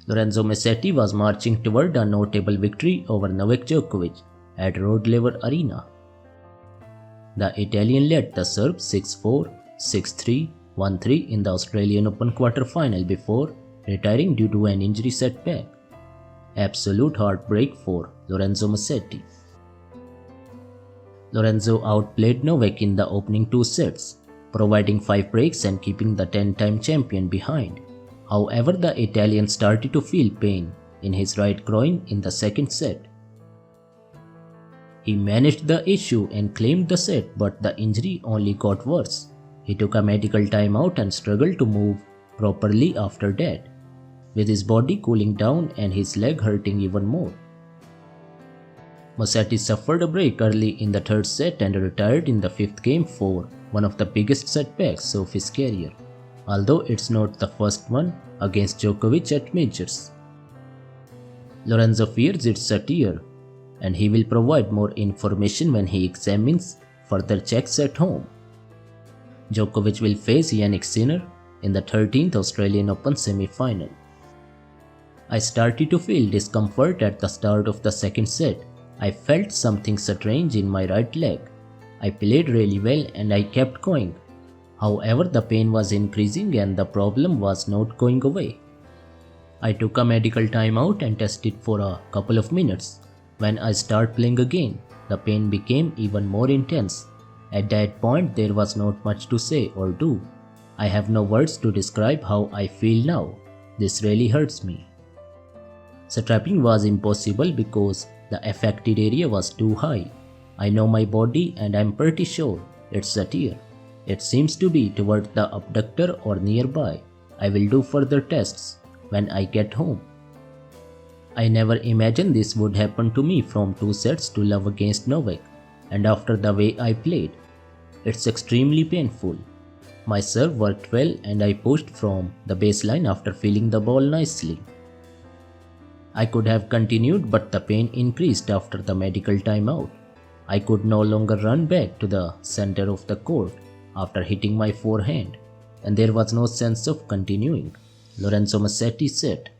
Lorenzo Musetti was marching toward a notable victory over Novak Djokovic at Rod Laver Arena. The Italian led the Serb 6-4, 6-3, 1-3 in the Australian Open quarter-final before retiring due to an injury setback. Absolute heartbreak for Lorenzo Musetti. Lorenzo outplayed Novak in the opening 2 sets, providing 5 breaks and keeping the 10-time champion behind. However, the Italian started to feel pain in his right groin in the second set. He managed the issue and claimed the set, but the injury only got worse. He took a medical timeout and struggled to move properly after that, with his body cooling down and his leg hurting even more. Musetti suffered a break early in the 3rd set and retired in the 5th game for one of the biggest setbacks of his career, although it's not the first one against Djokovic at majors. Lorenzo fears it's a tear, and he will provide more information when he examines further checks at home. Djokovic will face Jannik Sinner in the 13th Australian Open semi-final. I started to feel discomfort at the start of the second set. I felt something strange in my right leg. I played really well and I kept going. However, the pain was increasing and the problem was not going away. I took a medical timeout and tested for a couple of minutes. When I started playing again, the pain became even more intense. At that point, there was not much to say or do. I have no words to describe how I feel now. This really hurts me. Strapping was impossible because the affected area was too high. I know my body and I'm pretty sure it's a tear. It seems to be toward the abductor or nearby. I will do further tests when I get home. I never imagined this would happen to me from 2 sets to love against Novak, and after the way I played. It's extremely painful. My serve worked well and I pushed from the baseline after feeling the ball nicely. I could have continued, but the pain increased after the medical timeout. I could no longer run back to the center of the court after hitting my forehand, and there was no sense of continuing, Lorenzo Musetti said.